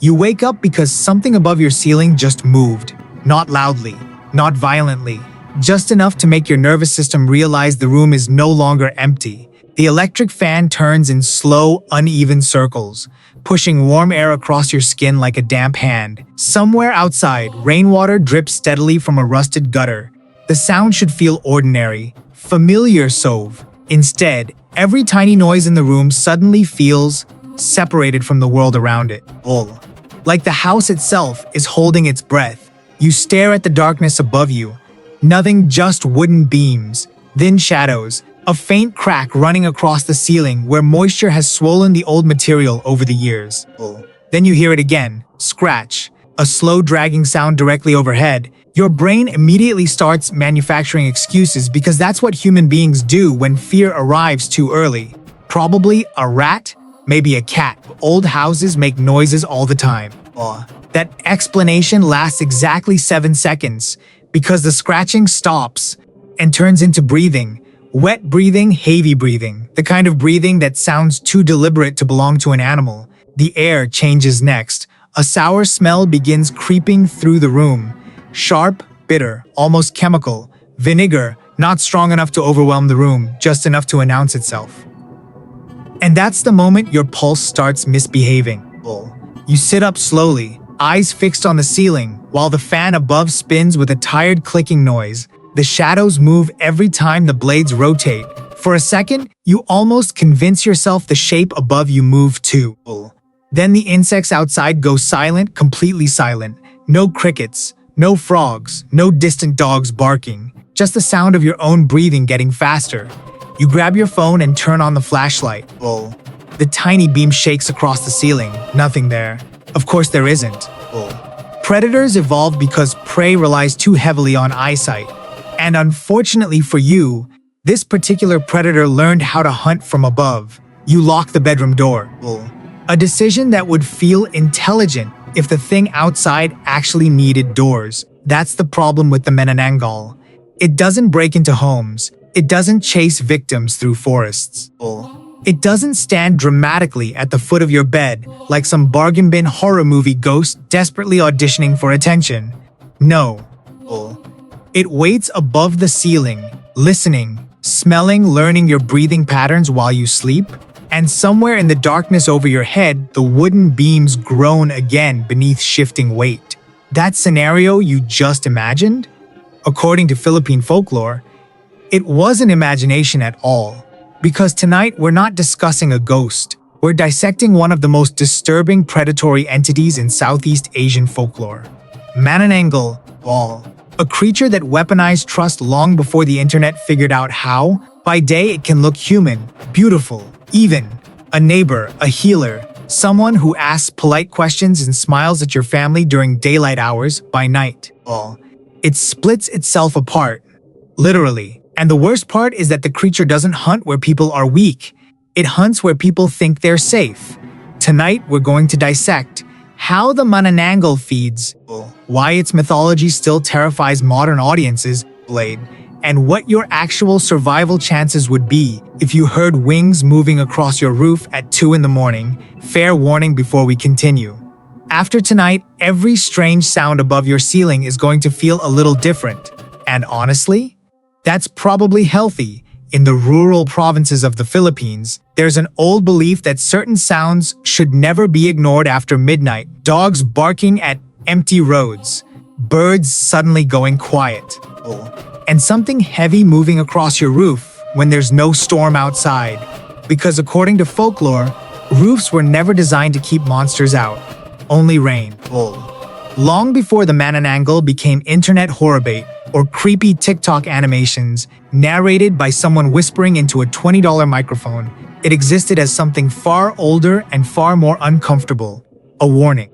You wake up because something above your ceiling just moved. Not loudly, not violently, just enough to make your nervous system realize the room is no longer empty. The electric fan turns in slow, uneven circles, pushing warm air across your skin like a damp hand. Somewhere outside, rainwater drips steadily from a rusted gutter. The sound should feel ordinary, familiar sove. Instead, every tiny noise in the room suddenly feels separated from the world around it. Like the house itself is holding its breath. You stare at the darkness above you. Nothing, just wooden beams, thin shadows, a faint crack running across the ceiling where moisture has swollen the old material over the years. Then you hear it again, scratch, a slow dragging sound directly overhead. Your brain immediately starts manufacturing excuses because that's what human beings do when fear arrives too early. Probably a rat, maybe a cat. Old houses make noises all the time. That explanation lasts exactly 7 seconds because the scratching stops and turns into breathing. Wet breathing, heavy breathing, the kind of breathing that sounds too deliberate to belong to an animal. The air changes next. A sour smell begins creeping through the room. Sharp, bitter, almost chemical. Vinegar, not strong enough to overwhelm the room, just enough to announce itself. And that's the moment your pulse starts misbehaving. You sit up slowly, eyes fixed on the ceiling, while the fan above spins with a tired clicking noise. The shadows move every time the blades rotate. For a second, you almost convince yourself the shape above you moved too. Then the insects outside go silent, completely silent. No crickets, no frogs, no distant dogs barking. Just the sound of your own breathing getting faster. You grab your phone and turn on the flashlight. The tiny beam shakes across the ceiling. Nothing there. Of course there isn't. Predators evolved because prey relies too heavily on eyesight. And unfortunately for you, this particular predator learned how to hunt from above. You lock the bedroom door. A decision that would feel intelligent if the thing outside actually needed doors. That's the problem with the Manananggal. It doesn't break into homes. It doesn't chase victims through forests. It doesn't stand dramatically at the foot of your bed like some bargain bin horror movie ghost desperately auditioning for attention. No. It waits above the ceiling, listening, smelling, learning your breathing patterns while you sleep. And somewhere in the darkness over your head, the wooden beams groan again beneath shifting weight. That scenario you just imagined? According to Philippine folklore, it wasn't imagination at all. Because tonight we're not discussing a ghost. We're dissecting one of the most disturbing predatory entities in Southeast Asian folklore. Manananggal, a creature that weaponized trust long before the internet figured out how. By day it can look human, beautiful, even. A neighbor, a healer, someone who asks polite questions and smiles at your family during daylight hours. By night, it splits itself apart. Literally. And the worst part is that the creature doesn't hunt where people are weak. It hunts where people think they're safe. Tonight, we're going to dissect how the Manananggal feeds, why its mythology still terrifies modern audiences, and what your actual survival chances would be if you heard wings moving across your roof at 2 in the morning. Fair warning before we continue. After tonight, every strange sound above your ceiling is going to feel a little different. And honestly, that's probably healthy. In the rural provinces of the Philippines, there's an old belief that certain sounds should never be ignored after midnight. Dogs barking at empty roads, birds suddenly going quiet, and something heavy moving across your roof when there's no storm outside. Because according to folklore, roofs were never designed to keep monsters out, only rain. Long before the Manananggal became internet horror bait, or creepy TikTok animations narrated by someone whispering into a $20 microphone, it existed as something far older and far more uncomfortable. A warning.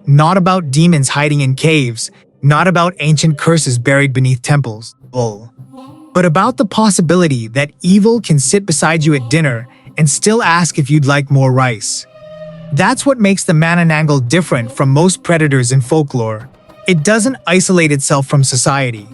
Not about demons hiding in caves, not about ancient curses buried beneath temples, but about the possibility that evil can sit beside you at dinner and still ask if you'd like more rice. That's what makes the Manananggal different from most predators in folklore. It doesn't isolate itself from society.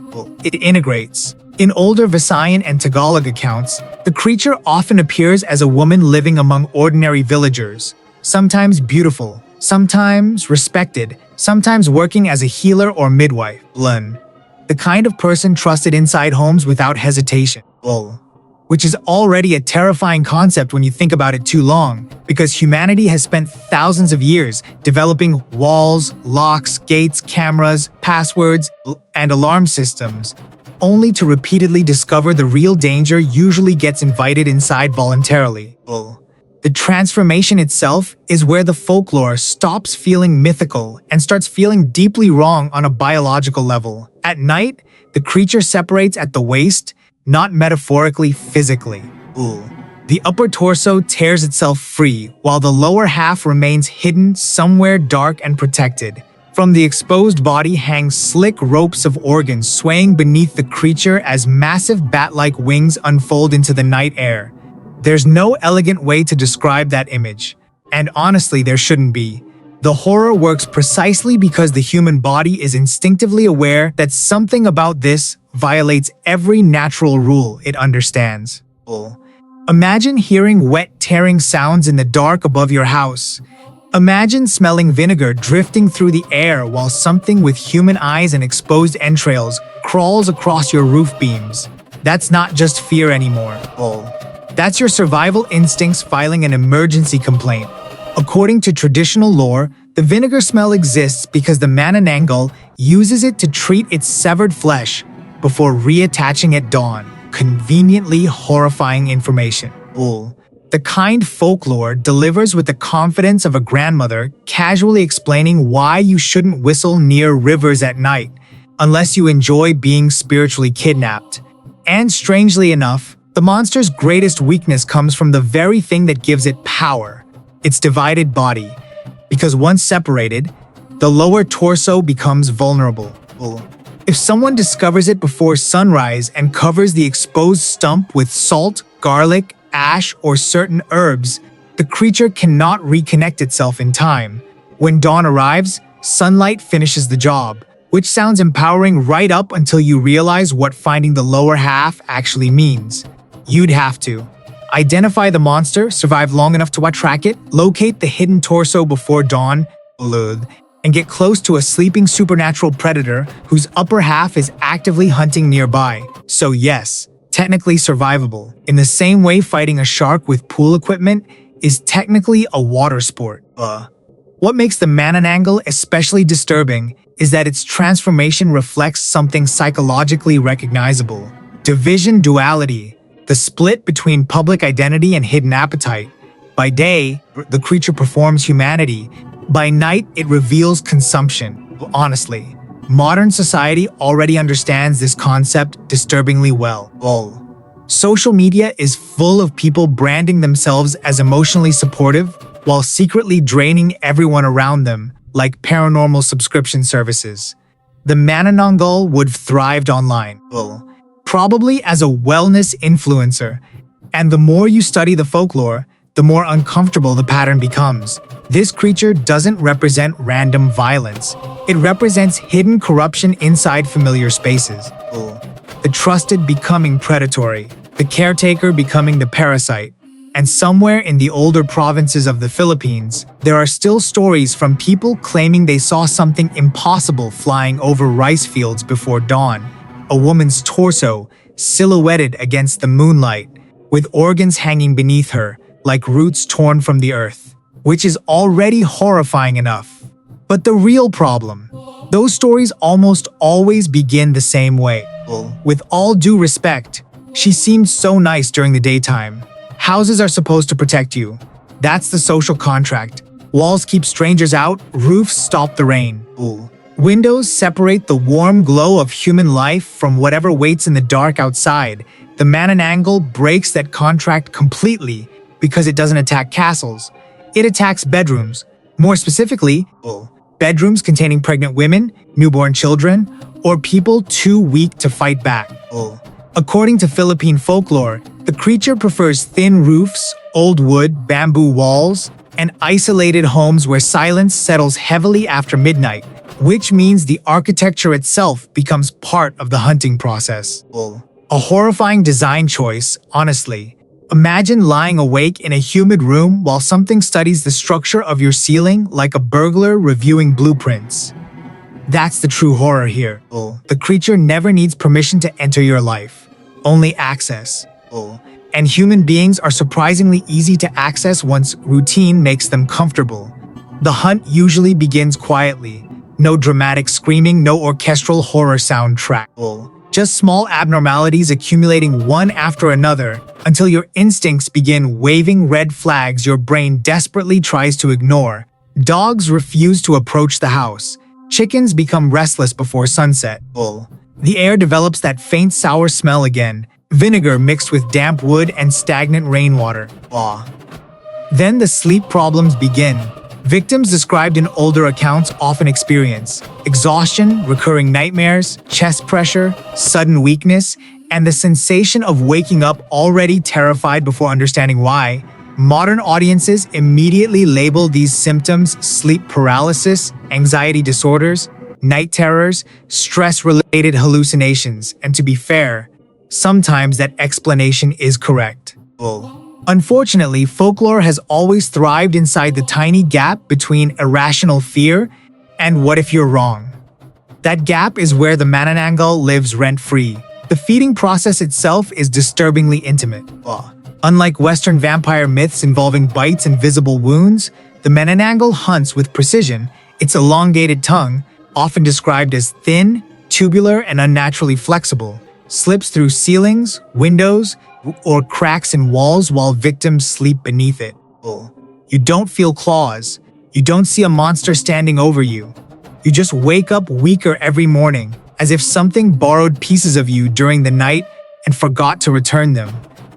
It integrates. In older Visayan and Tagalog accounts, the creature often appears as a woman living among ordinary villagers, sometimes beautiful, sometimes respected, sometimes working as a healer or midwife. Lun. The kind of person trusted inside homes without hesitation. Bull. Which is already a terrifying concept when you think about it too long, because humanity has spent thousands of years developing walls, locks, gates, cameras, passwords, and alarm systems, only to repeatedly discover the real danger usually gets invited inside voluntarily. The transformation itself is where the folklore stops feeling mythical and starts feeling deeply wrong on a biological level. At night, the creature separates at the waist, not metaphorically, physically. The upper torso tears itself free, while the lower half remains hidden somewhere dark and protected. From the exposed body hang slick ropes of organs swaying beneath the creature as massive bat-like wings unfold into the night air. There's no elegant way to describe that image, and honestly, there shouldn't be. The horror works precisely because the human body is instinctively aware that something about this violates every natural rule it understands. Imagine hearing wet, tearing sounds in the dark above your house. Imagine smelling vinegar drifting through the air while something with human eyes and exposed entrails crawls across your roof beams. That's not just fear anymore. That's your survival instincts filing an emergency complaint. According to traditional lore, the vinegar smell exists because the Manananggal uses it to treat its severed flesh before reattaching at dawn. Conveniently horrifying information. The kind folklore delivers with the confidence of a grandmother casually explaining why you shouldn't whistle near rivers at night unless you enjoy being spiritually kidnapped. And strangely enough, the monster's greatest weakness comes from the very thing that gives it power, its divided body. Because once separated, the lower torso becomes vulnerable. If someone discovers it before sunrise and covers the exposed stump with salt, garlic, ash, or certain herbs, the creature cannot reconnect itself in time. When dawn arrives, sunlight finishes the job, which sounds empowering right up until you realize what finding the lower half actually means. You'd have to identify the monster, survive long enough to track it, locate the hidden torso before dawn, and get close to a sleeping supernatural predator whose upper half is actively hunting nearby. So yes, technically survivable. In the same way fighting a shark with pool equipment is technically a water sport. What makes the Manananggal especially disturbing is that its transformation reflects something psychologically recognizable. Division duality, the split between public identity and hidden appetite. By day, the creature performs humanity. By night, it reveals consumption. Honestly, modern society already understands this concept disturbingly well. Social media is full of people branding themselves as emotionally supportive while secretly draining everyone around them, like paranormal subscription services. The Manananggal would have thrived online, probably as a wellness influencer. And the more you study the folklore, the more uncomfortable the pattern becomes. This creature doesn't represent random violence. It represents hidden corruption inside familiar spaces. The trusted becoming predatory, the caretaker becoming the parasite. And somewhere in the older provinces of the Philippines, there are still stories from people claiming they saw something impossible flying over rice fields before dawn. A woman's torso, silhouetted against the moonlight, with organs hanging beneath her, like roots torn from the earth, which is already horrifying enough. But the real problem, those stories almost always begin the same way. With all due respect, she seemed so nice during the daytime. Houses are supposed to protect you. That's the social contract. Walls keep strangers out, roofs stop the rain. Windows separate the warm glow of human life from whatever waits in the dark outside. The Manananggal breaks that contract completely because it doesn't attack castles. It attacks bedrooms. More specifically, bedrooms containing pregnant women, newborn children, or people too weak to fight back. According to Philippine folklore, the creature prefers thin roofs, old wood, bamboo walls, and isolated homes where silence settles heavily after midnight, which means the architecture itself becomes part of the hunting process. A horrifying design choice, honestly. Imagine lying awake in a humid room while something studies the structure of your ceiling like a burglar reviewing blueprints. That's the true horror here. The creature never needs permission to enter your life, only access. And human beings are surprisingly easy to access once routine makes them comfortable. The hunt usually begins quietly. No dramatic screaming, no orchestral horror soundtrack. Just small abnormalities accumulating one after another until your instincts begin waving red flags your brain desperately tries to ignore. Dogs refuse to approach the house. Chickens become restless before sunset. The air develops that faint sour smell again, vinegar mixed with damp wood and stagnant rainwater. Then the sleep problems begin. Victims described in older accounts often experience exhaustion, recurring nightmares, chest pressure, sudden weakness, and the sensation of waking up already terrified before understanding why. Modern audiences immediately label these symptoms sleep paralysis, anxiety disorders, night terrors, stress-related hallucinations, and to be fair, sometimes that explanation is correct. Unfortunately, folklore has always thrived inside the tiny gap between irrational fear and what if you're wrong. That gap is where the Manananggal lives rent-free. The feeding process itself is disturbingly intimate. Unlike Western vampire myths involving bites and visible wounds, the Manananggal hunts with precision. Its elongated tongue, often described as thin, tubular, and unnaturally flexible, slips through ceilings, windows, or cracks in walls while victims sleep beneath it. You don't feel claws. You don't see a monster standing over you. You just wake up weaker every morning, as if something borrowed pieces of you during the night and forgot to return them.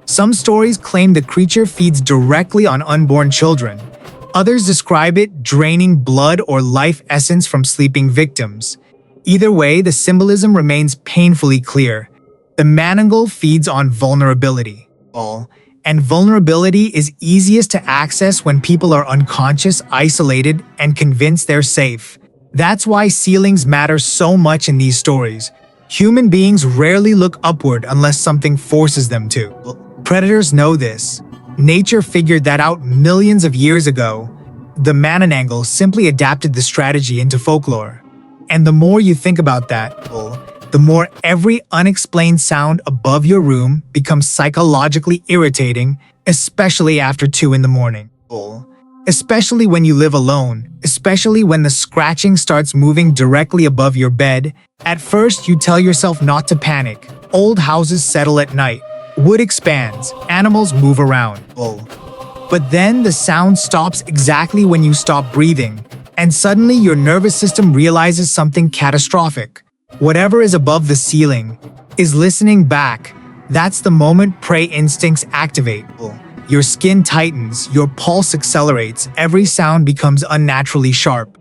Some stories claim the creature feeds directly on unborn children. Others describe it draining blood or life essence from sleeping victims. Either way, the symbolism remains painfully clear. The Manananggal feeds on vulnerability. And vulnerability is easiest to access when people are unconscious, isolated, and convinced they're safe. That's why ceilings matter so much in these stories. Human beings rarely look upward unless something forces them to. Predators know this. Nature figured that out millions of years ago. The Manananggal simply adapted the strategy into folklore. And the more you think about that, the more every unexplained sound above your room becomes psychologically irritating, especially after 2 in the morning. Especially when you live alone, especially when the scratching starts moving directly above your bed. At first, you tell yourself not to panic. Old houses settle at night. Wood expands. Animals move around. But then the sound stops exactly when you stop breathing, and suddenly your nervous system realizes something catastrophic. Whatever is above the ceiling is listening back. That's the moment prey instincts activate. Your skin tightens, your pulse accelerates, every sound becomes unnaturally sharp.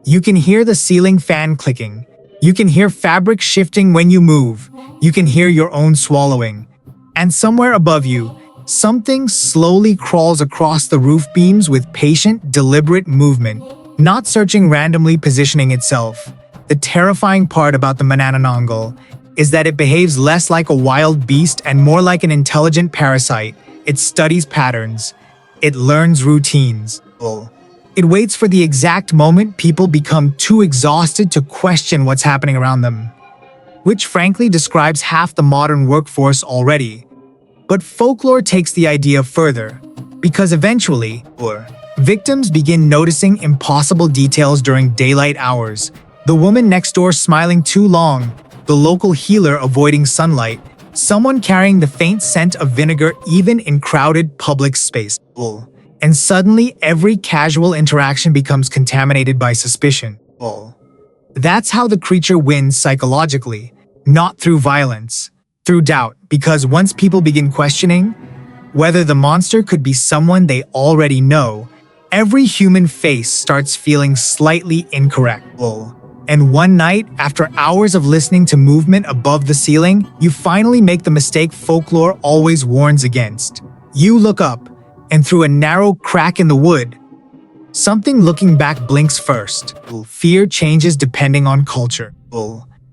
You can hear the ceiling fan clicking. You can hear fabric shifting when you move. You can hear your own swallowing. And somewhere above you, something slowly crawls across the roof beams with patient, deliberate movement, not searching randomly, positioning itself. The terrifying part about the Manananggal is that it behaves less like a wild beast and more like an intelligent parasite. It studies patterns. It learns routines. It waits for the exact moment people become too exhausted to question what's happening around them, which frankly describes half the modern workforce already. But folklore takes the idea further, because eventually, victims begin noticing impossible details during daylight hours. The woman next door smiling too long, the local healer avoiding sunlight, someone carrying the faint scent of vinegar even in crowded public space. And suddenly, every casual interaction becomes contaminated by suspicion. That's how the creature wins psychologically, not through violence, through doubt, because once people begin questioning whether the monster could be someone they already know, every human face starts feeling slightly incorrect. And one night, after hours of listening to movement above the ceiling, you finally make the mistake folklore always warns against. You look up, and through a narrow crack in the wood, something looking back blinks first. Fear changes depending on culture.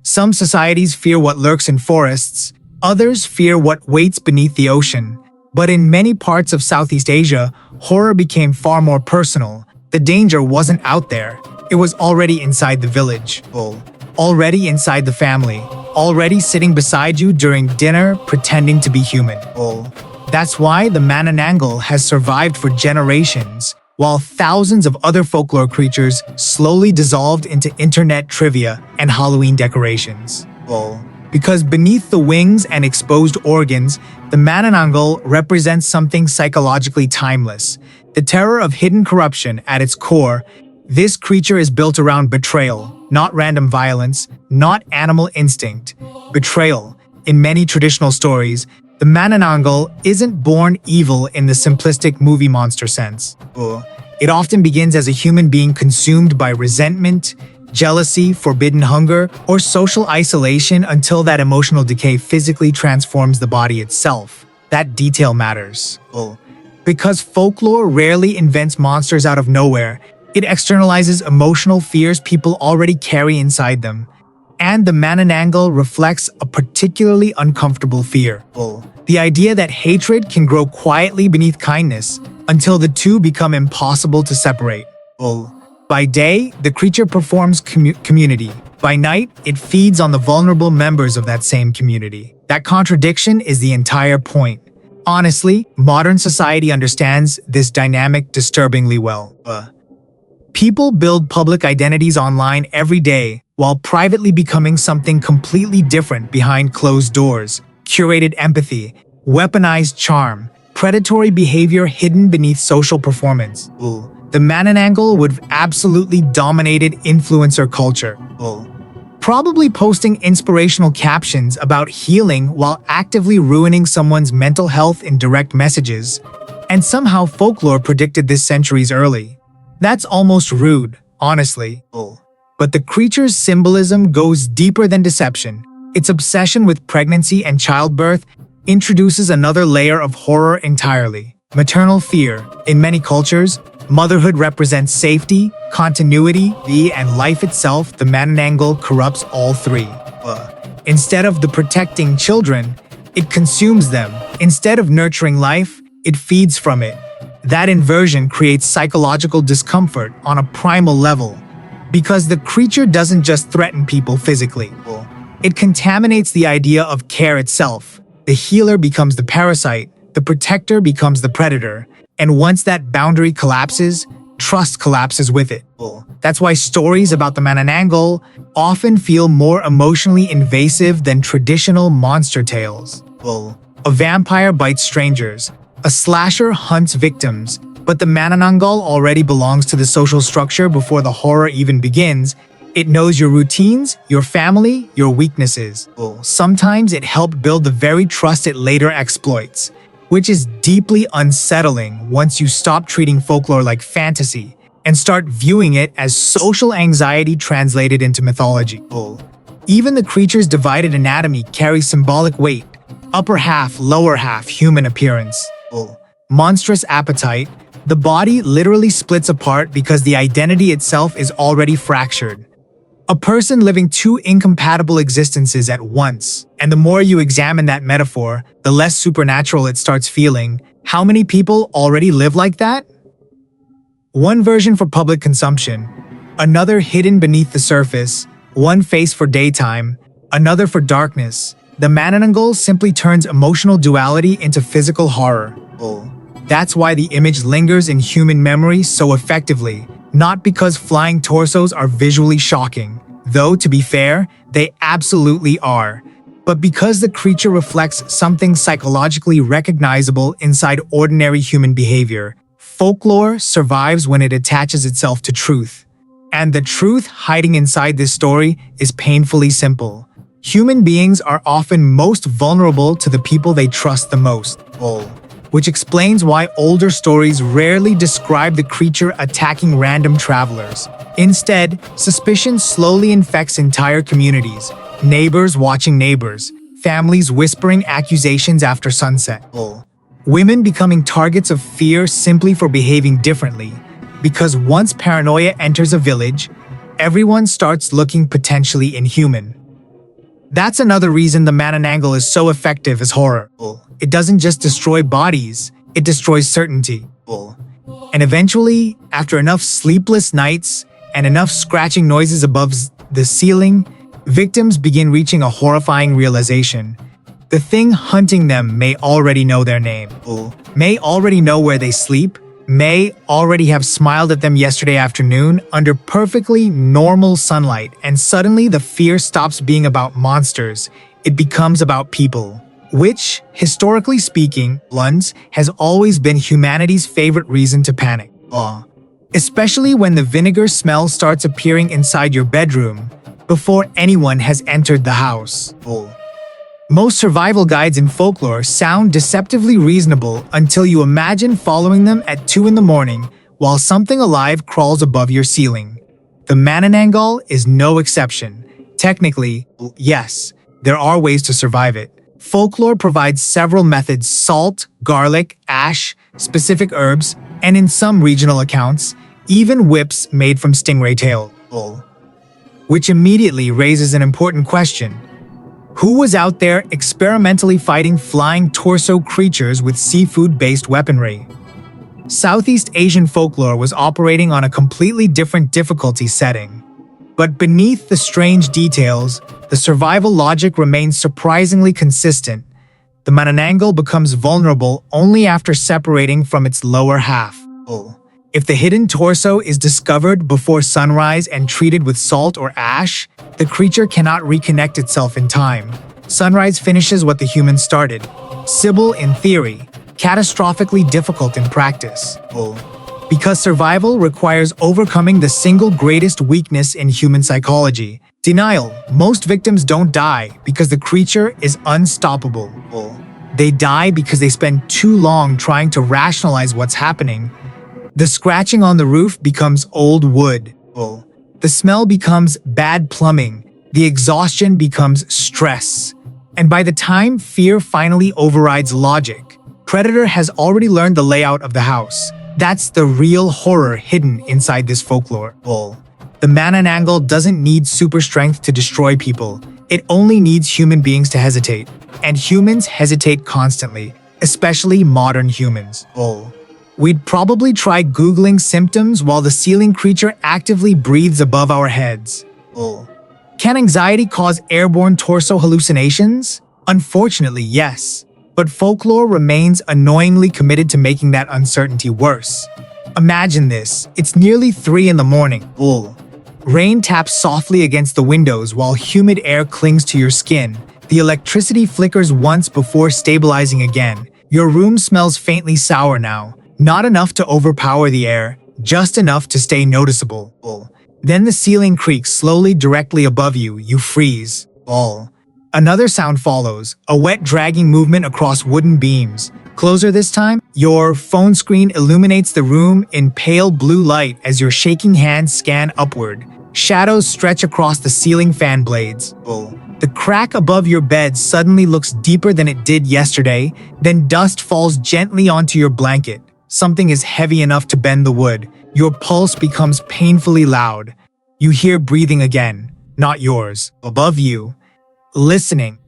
Some societies fear what lurks in forests, others fear what waits beneath the ocean. But in many parts of Southeast Asia, horror became far more personal. The danger wasn't out there. It was already inside the village, already inside the family, already sitting beside you during dinner, pretending to be human. That's why the Manananggal has survived for generations, while thousands of other folklore creatures slowly dissolved into internet trivia and Halloween decorations. Because beneath the wings and exposed organs, the Manananggal represents something psychologically timeless. The terror of hidden corruption at its core. This creature is built around betrayal, not random violence, not animal instinct. Betrayal. In many traditional stories, the Manananggal isn't born evil in the simplistic movie monster sense. It often begins as a human being consumed by resentment, jealousy, forbidden hunger, or social isolation until that emotional decay physically transforms the body itself. That detail matters. Because folklore rarely invents monsters out of nowhere, it externalizes emotional fears people already carry inside them. And the Manananggal reflects a particularly uncomfortable fear. The idea that hatred can grow quietly beneath kindness until the two become impossible to separate. By day, the creature performs community. By night, it feeds on the vulnerable members of that same community. That contradiction is the entire point. Honestly, modern society understands this dynamic disturbingly well. People build public identities online every day, while privately becoming something completely different behind closed doors. Curated empathy, weaponized charm, predatory behavior hidden beneath social performance. The Manananggal would have absolutely dominated influencer culture. Probably posting inspirational captions about healing while actively ruining someone's mental health in direct messages. And somehow folklore predicted this centuries early. That's almost rude, honestly. But the creature's symbolism goes deeper than deception. Its obsession with pregnancy and childbirth introduces another layer of horror entirely. Maternal fear. In many cultures, motherhood represents safety, continuity, and life itself. The Manananggal corrupts all three. Instead of protecting children, it consumes them. Instead of nurturing life, it feeds from it. That inversion creates psychological discomfort on a primal level, because the creature doesn't just threaten people physically. It contaminates the idea of care itself. The healer becomes the parasite, the protector becomes the predator, and once that boundary collapses, trust collapses with it. That's why stories about the Manananggal often feel more emotionally invasive than traditional monster tales. A vampire bites strangers, a slasher hunts victims, but the Manananggal already belongs to the social structure before the horror even begins. It knows your routines, your family, your weaknesses. Sometimes it helped build the very trust it later exploits, which is deeply unsettling once you stop treating folklore like fantasy and start viewing it as social anxiety translated into mythology. Even the creature's divided anatomy carries symbolic weight. Upper half, lower half, human appearance. Monstrous appetite. The body literally splits apart because the identity itself is already fractured. A person living two incompatible existences at once. And the more you examine that metaphor, the less supernatural it starts feeling. How many people already live like that? One version for public consumption, another hidden beneath the surface, one face for daytime, another for darkness. The Manananggal simply turns emotional duality into physical horror. That's why the image lingers in human memory so effectively. Not because flying torsos are visually shocking, though to be fair, they absolutely are, but because the creature reflects something psychologically recognizable inside ordinary human behavior. Folklore survives when it attaches itself to truth. And the truth hiding inside this story is painfully simple. Human beings are often most vulnerable to the people they trust the most. Which explains why older stories rarely describe the creature attacking random travelers. Instead, suspicion slowly infects entire communities, neighbors watching neighbors, families whispering accusations after sunset. Women becoming targets of fear simply for behaving differently, because once paranoia enters a village, everyone starts looking potentially inhuman. That's another reason the Manananggal is so effective as horror. it doesn't just destroy bodies, it destroys certainty. And eventually, after enough sleepless nights and enough scratching noises above the ceiling, victims begin reaching a horrifying realization. The thing hunting them may already know their name, may already know where they sleep, may already have smiled at them yesterday afternoon under perfectly normal sunlight, and suddenly the fear stops being about monsters. It becomes about people, which, historically speaking, has always been humanity's favorite reason to panic. Especially when the vinegar smell starts appearing inside your bedroom before anyone has entered the house. Most survival guides in folklore sound deceptively reasonable until you imagine following them at 2 in the morning while something alive crawls above your ceiling. The Manananggal is no exception. Technically, yes, there are ways to survive it. Folklore provides several methods: salt, garlic, ash, specific herbs, and in some regional accounts, even whips made from stingray tail. Which immediately raises an important question. Who was out there experimentally fighting flying torso creatures with seafood-based weaponry? Southeast Asian folklore was operating on a completely different difficulty setting. But beneath the strange details, the survival logic remains surprisingly consistent. The Manananggal becomes vulnerable only after separating from its lower half. If the hidden torso is discovered before sunrise and treated with salt or ash, the creature cannot reconnect itself in time. Sunrise finishes what the human started. Simple in theory, catastrophically difficult in practice. Because survival requires overcoming the single greatest weakness in human psychology: denial. Most victims don't die because the creature is unstoppable. They die because they spend too long trying to rationalize what's happening. The scratching on the roof becomes old wood. The smell becomes bad plumbing. The exhaustion becomes stress. And by the time fear finally overrides logic, Predator has already learned the layout of the house. That's the real horror hidden inside this folklore. The Manananggal doesn't need super strength to destroy people. It only needs human beings to hesitate. And humans hesitate constantly, especially modern humans. We'd probably try Googling symptoms while the ceiling creature actively breathes above our heads. Can anxiety cause airborne torso hallucinations? Unfortunately, yes. But folklore remains annoyingly committed to making that uncertainty worse. Imagine this. It's nearly 3 in the morning. Rain taps softly against the windows while humid air clings to your skin. The electricity flickers once before stabilizing again. Your room smells faintly sour now. Not enough to overpower the air, just enough to stay noticeable. Then the ceiling creaks slowly directly above you. You freeze. Another sound follows, a wet dragging movement across wooden beams. Closer this time, your phone screen illuminates the room in pale blue light as your shaking hands scan upward. Shadows stretch across the ceiling fan blades. The crack above your bed suddenly looks deeper than it did yesterday, then dust falls gently onto your blanket. Something is heavy enough to bend the wood. Your pulse becomes painfully loud. You hear breathing again, not yours, above you. Listening.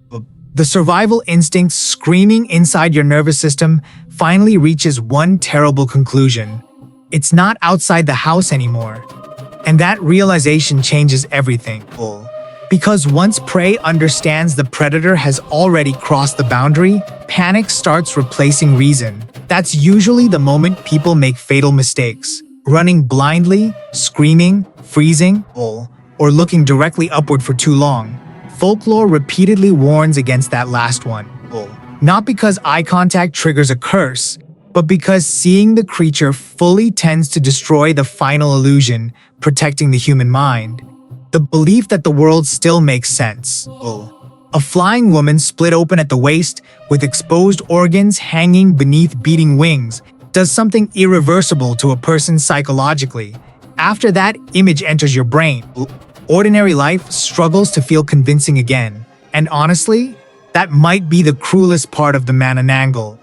The survival instinct screaming inside your nervous system finally reaches one terrible conclusion. It's not outside the house anymore. And that realization changes everything. Because once prey understands the predator has already crossed the boundary, panic starts replacing reason. That's usually the moment people make fatal mistakes. Running blindly, screaming, freezing, or looking directly upward for too long. Folklore repeatedly warns against that last one. Not because eye contact triggers a curse, but because seeing the creature fully tends to destroy the final illusion, protecting the human mind. The belief that the world still makes sense. A flying woman split open at the waist, with exposed organs hanging beneath beating wings, does something irreversible to a person psychologically. After that image enters your brain, ordinary life struggles to feel convincing again. And honestly, that might be the cruelest part of the Manananggal.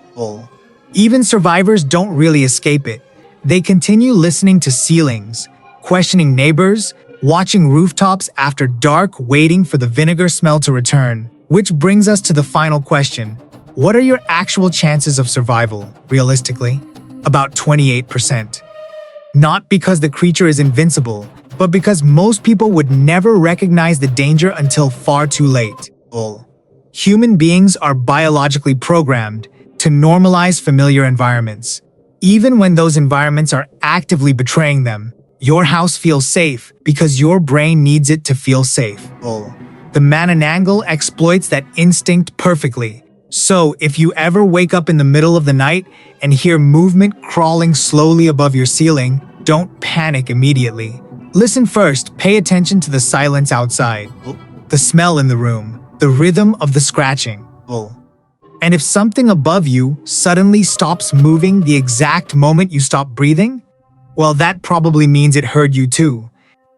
Even survivors don't really escape it. They continue listening to ceilings, questioning neighbors, watching rooftops after dark, waiting for the vinegar smell to return. Which brings us to the final question. What are your actual chances of survival, realistically? About 28%. Not because the creature is invincible, but because most people would never recognize the danger until far too late. Human beings are biologically programmed to normalize familiar environments. Even when those environments are actively betraying them, your house feels safe because your brain needs it to feel safe. The Manananggal exploits that instinct perfectly. So, if you ever wake up in the middle of the night and hear movement crawling slowly above your ceiling, don't panic immediately. Listen first, pay attention to the silence outside, the smell in the room, the rhythm of the scratching. And if something above you suddenly stops moving the exact moment you stop breathing, well, that probably means it heard you too.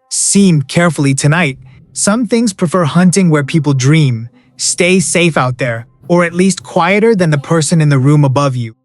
Seem carefully tonight. Some things prefer hunting where people dream. Stay safe out there, or at least quieter than the person in the room above you.